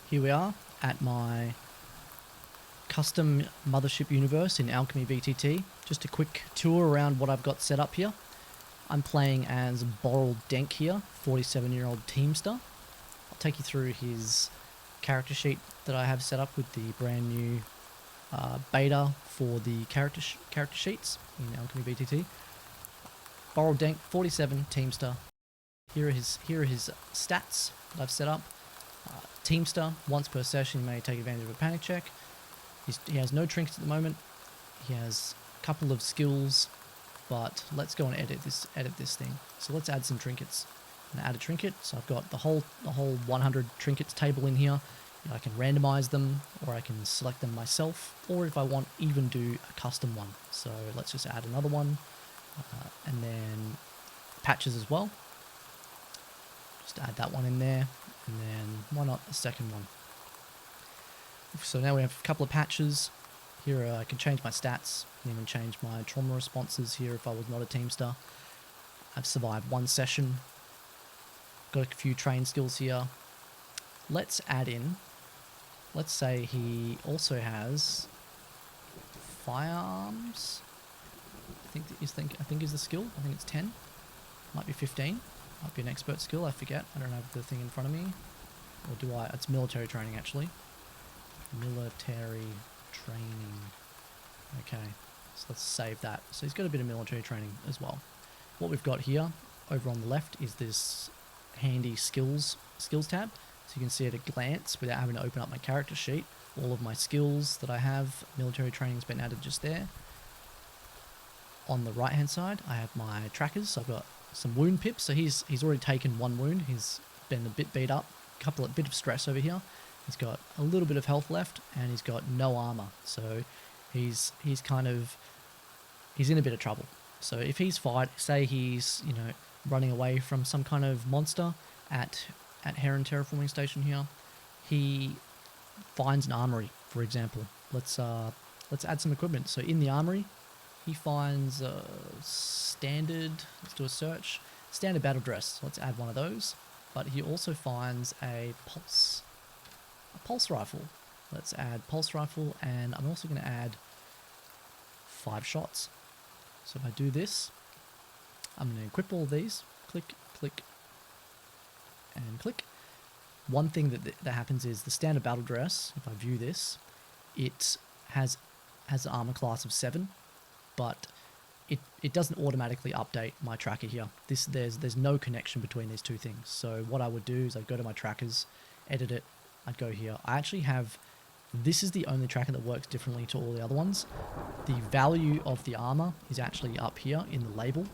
Here we are at my custom Mothership universe in Alchemy VTT. Just a quick tour around what I've got set up here. I'm playing as Borrel Denk here, 47-year-old Teamster. I'll take you through his character sheet that I have set up with the brand new beta for the character sheets in Alchemy VTT. Borrel Denk, 47, Teamster. Here are his stats that I've set up. Teamster, once per session, you may take advantage of a panic check. He has no trinkets at the moment. He has a couple of skills, but let's go and edit this thing. So let's add some trinkets. I'm gonna add a trinket. So I've got the whole 100 trinkets table in here. I can randomize them, or I can select them myself, or if I want, even do a custom one. So let's just add another one, and then patches as well. Just add that one in there, and then why not a second one? So now we have a couple of patches. Here I can change my stats, I can even change my trauma responses here if I was not a Teamster. I've survived one session. Got a few train skills here. Let's add in, let's say he also has firearms. I think is the skill. I think it's 10. Might be 15. Might be an expert skill, I forget. I don't have the thing in front of me. Or do I? It's military training, actually. Military training. Okay, so let's save that. So he's got a bit of military training as well. What we've got here, over on the left, is this handy skills tab. So you can see at a glance, without having to open up my character sheet, all of my skills that I have. Military training's been added just there. On the right hand side, I have my trackers. So I've got some wound pips. So he's already taken one wound. He's been a bit beat up. A bit of stress over here. He's got a little bit of health left, and he's got no armor. So he's in a bit of trouble. So if he's say he's running away from some kind of monster at Heron Terraforming Station here, he finds an armory, for example. Let's add some equipment. So in the armory, he finds a standard. Let's do a search. Standard battle dress. Let's add one of those. But he also finds a pulse rifle. Let's add pulse rifle, and I'm also going to add 5 shots. So if I do this, I'm going to equip all of these. Click, click, and click. One thing that happens is the standard battle dress, if I view this, it has an armor class of 7, but it doesn't automatically update my tracker here. There's no connection between these two things. So what I would do is I'd go to my trackers, edit it, I'd go here. I actually have, this is the only tracker that works differently to all the other ones. The value of the armor is actually up here in the label.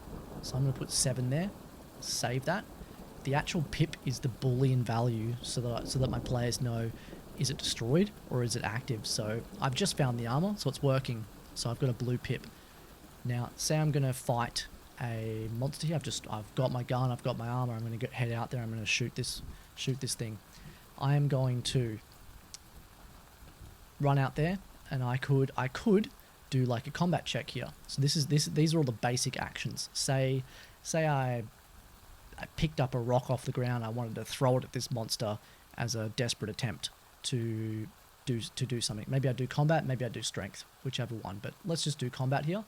So I'm going to put 7 there, save that. The actual pip is the Boolean value so that my players know, is it destroyed or is it active? So I've just found the armor, so it's working. So I've got a blue pip. Now, say I'm going to fight a monster here. I've got my gun, I've got my armor. I'm going to head out there. I'm going to shoot this thing. I am going to run out there, and I could do like a combat check here. So these are all the basic actions. Say I picked up a rock off the ground. I wanted to throw it at this monster as a desperate attempt to do something. Maybe I do combat, maybe I do strength, whichever one. But let's just do combat here.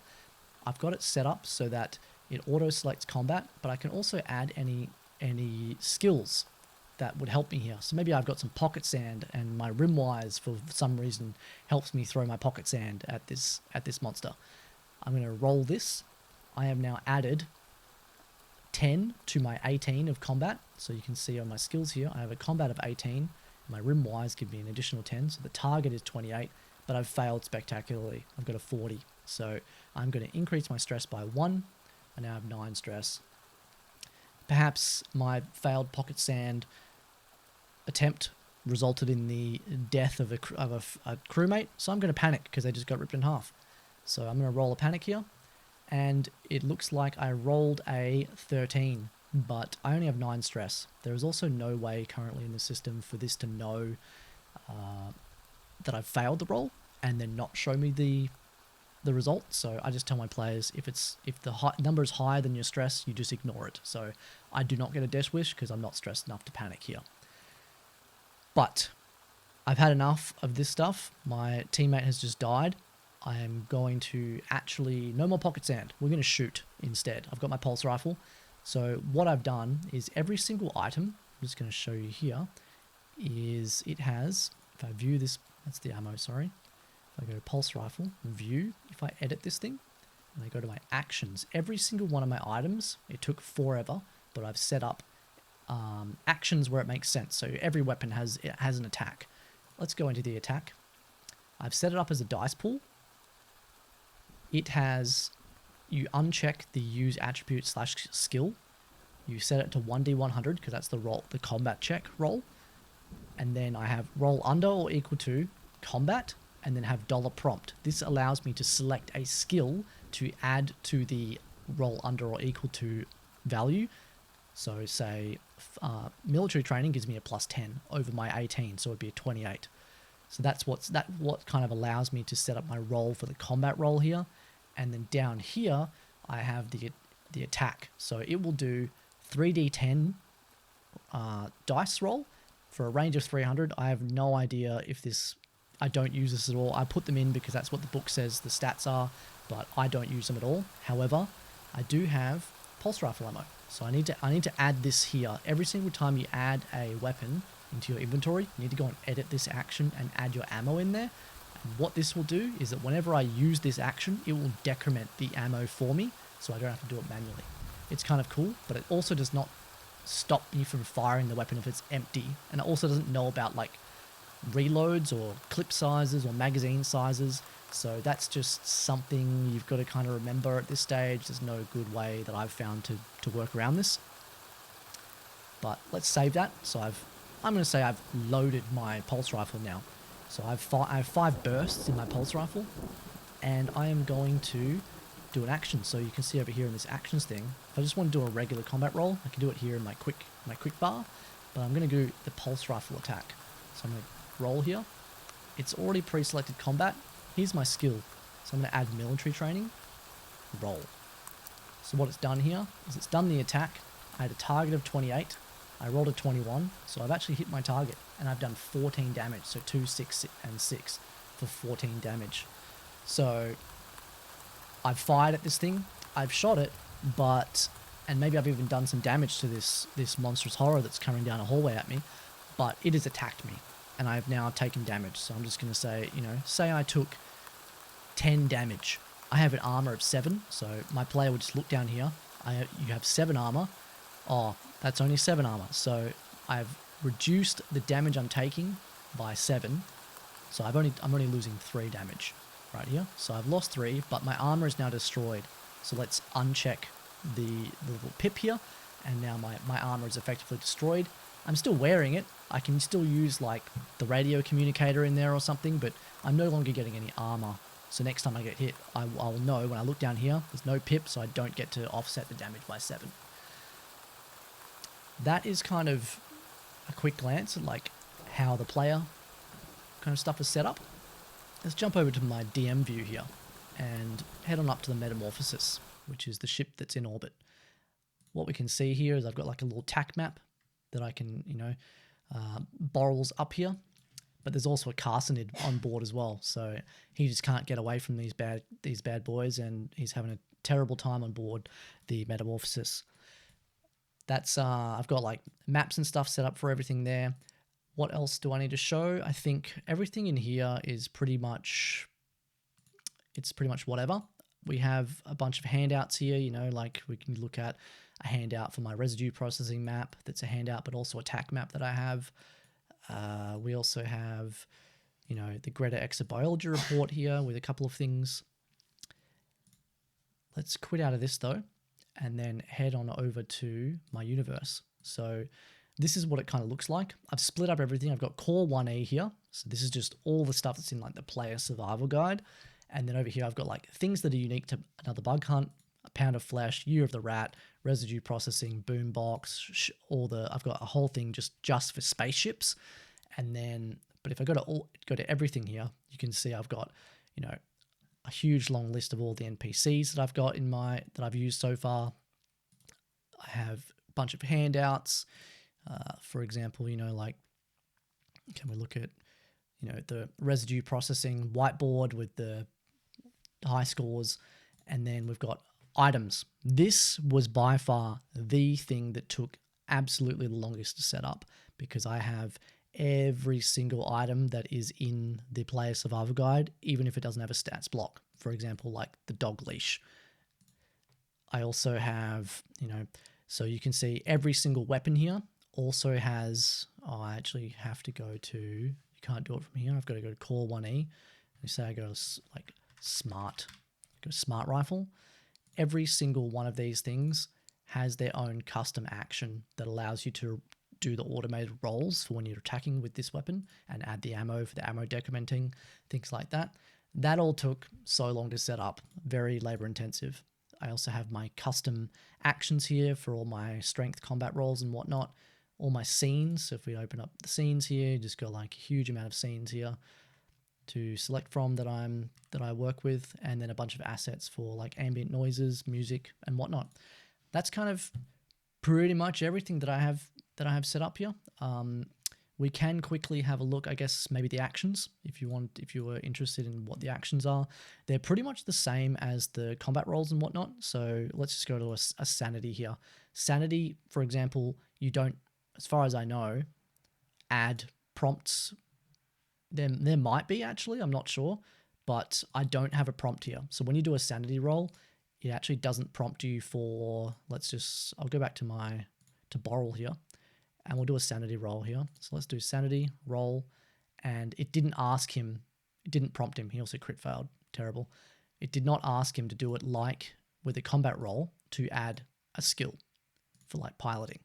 I've got it set up so that it auto selects combat, but I can also add any skills that would help me here. So maybe I've got some pocket sand, and my rim wires for some reason helps me throw my pocket sand at this monster. I'm going to roll this. I have now added 10 to my 18 of combat. So you can see on my skills here, I have a combat of 18. My rim wires give me an additional 10. So the target is 28, but I've failed spectacularly. I've got a 40. So I'm going to increase my stress by 1. I now have 9 stress. Perhaps my failed pocket sand attempt resulted in the death of a crewmate, so I'm going to panic because they just got ripped in half. So I'm going to roll a panic here, and it looks like I rolled a 13, but I only have 9 stress. There is also no way currently in the system for this to know that I've failed the roll and then not show me the result. So I just tell my players, if the number is higher than your stress, you just ignore it. So I do not get a death wish because I'm not stressed enough to panic here. But I've had enough of this stuff. My teammate has just died. I am going to actually, no more pocket sand. We're going to shoot instead. I've got my pulse rifle. So what I've done is every single item, I'm just going to show you here, is it has, if I view this, that's the ammo, sorry. If I go to pulse rifle, view, if I edit this thing, and I go to my actions, every single one of my items, it took forever, but I've set up actions where it makes sense. So every weapon has an attack. Let's go into the attack. I've set it up as a dice pool. It has, you uncheck the use attribute / skill. You set it to 1d100 because that's the roll, the combat check roll. And then I have roll under or equal to combat, and then have $prompt. This allows me to select a skill to add to the roll under or equal to value. So say military training gives me a +10 over my 18, so it'd be a 28. So that's what kind of allows me to set up my roll for the combat roll here. And then down here, I have the attack. So it will do 3d10 dice roll for a range of 300. I have no idea if this, I don't use this at all. I put them in because that's what the book says the stats are, but I don't use them at all. However, I do have pulse rifle ammo. So I need to add this here. Every single time you add a weapon into your inventory, you need to go and edit this action and add your ammo in there. And what this will do is that whenever I use this action, it will decrement the ammo for me, so I don't have to do it manually. It's kind of cool, but it also does not stop me from firing the weapon if it's empty. And it also doesn't know about like reloads or clip sizes or magazine sizes. So that's just something you've got to kind of remember at this stage. There's no good way that I've found to work around this. But let's save that. So I'm going to say I've loaded my pulse rifle now. So I have 5 bursts in my pulse rifle, and I am going to do an action. So you can see over here in this actions thing, if I just want to do a regular combat roll, I can do it here in my quick bar, but I'm going to do the pulse rifle attack. So I'm going to roll here. It's already pre-selected combat. Here's my skill. So I'm going to add military training, roll. So what it's done here is it's done the attack. I had a target of 28. I rolled a 21, so I've actually hit my target, and I've done 14 damage. So 2, 6, and 6 for 14 damage. So I've fired at this thing. I've shot it, and maybe I've even done some damage to this monstrous horror that's coming down a hallway at me, but it has attacked me, and I've now taken damage. So I'm just going to say, say I took 10 damage. I have an armor of 7, so my player would just look down here. You have 7 armor. Oh, that's only 7 armor. So I've reduced the damage I'm taking by 7. So I'm only losing 3 damage right here. So I've lost 3, but my armor is now destroyed. So let's uncheck the little pip here, and now my armor is effectively destroyed. I'm still wearing it. I can still use like the radio communicator in there or something, but I'm no longer getting any armor. So next time I get hit, I'll know when I look down here, there's no pip, so I don't get to offset the damage by 7. That is kind of a quick glance at like how the player kind of stuff is set up. Let's jump over to my DM view here and head on up to the Metamorphosis, which is the ship that's in orbit. What we can see here is I've got like a little tack map that I can, borrows up here, but there's also a Carcinid on board as well. So he just can't get away from these bad boys, and he's having a terrible time on board the Metamorphosis. That's I've got like maps and stuff set up for everything there. What else do I need to show? I think everything in here is pretty much whatever. We have a bunch of handouts here, like we can look at a handout for my residue processing map that's a handout, but also a TAC map that I have. We also have, the Greta Exobiology report here with a couple of things. Let's quit out of this though, and then head on over to my universe. So this is what it kind of looks like. I've split up everything. I've got core 1A here. So this is just all the stuff that's in like the player survival guide. And then over here, I've got like things that are unique to another bug hunt, a pound of flesh, year of the rat, residue processing, boombox, I've got a whole thing just for spaceships. And then, but if I go to everything here, you can see I've got, a huge long list of all the NPCs that I've got that I've used so far. I have a bunch of handouts. For example, like, can we look at you know, the residue processing whiteboard with the high scores, and then we've got items. This was by far the thing that took absolutely the longest to set up, because I have every single item that is in the player survival guide, even if it doesn't have a stats block. For example, like the dog leash. I also have, you know, so you can see every single weapon here also has, oh, I actually have to go to, you can't do it from here. I've got to go to core 1E. You say I go to like smart, go smart rifle. Every single one of these things has their own custom action that allows you to do the automated rolls for when you're attacking with this weapon and add the ammo for the ammo decrementing, things like that. That all took so long to set up, very labor intensive. I also have my custom actions here for all my strength combat rolls and whatnot. All my scenes, so if we open up the scenes here, you just got like a huge amount of scenes here to select from that I work with, and then a bunch of assets for like ambient noises, music, and whatnot. That's kind of pretty much everything that I have set up here. We can quickly have a look, I guess, maybe the actions, if you were interested in what the actions are. They're pretty much the same as the combat rolls and whatnot. So let's just go to a sanity here. Sanity, for example, you don't, as far as I know, add prompts. There might be, actually, I'm not sure, but I don't have a prompt here. So when you do a sanity roll, it actually doesn't prompt you for, I'll go back to Borrel here, and we'll do a sanity roll here. So let's do sanity roll, and it didn't prompt him. He also crit failed. Terrible. It did not ask him to do it like with a combat roll to add a skill for like piloting.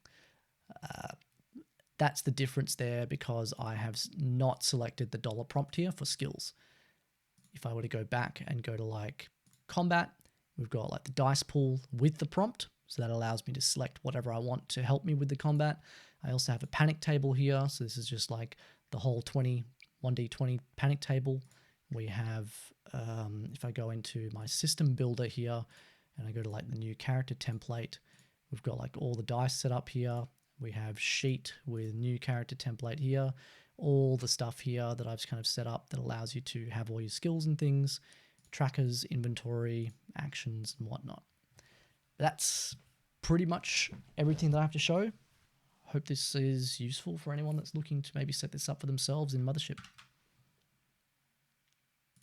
That's the difference there, because I have not selected the dollar prompt here for skills. If I were to go back and go to like combat, we've got like the dice pool with the prompt. So that allows me to select whatever I want to help me with the combat. I also have a panic table here. So this is just like the whole 1d20 panic table. We have, if I go into my system builder here and I go to like the new character template, we've got like all the dice set up here. We have sheet with new character template here. All the stuff here that I've kind of set up that allows you to have all your skills and things, trackers, inventory, actions, and whatnot. That's pretty much everything that I have to show. Hope this is useful for anyone that's looking to maybe set this up for themselves in Mothership.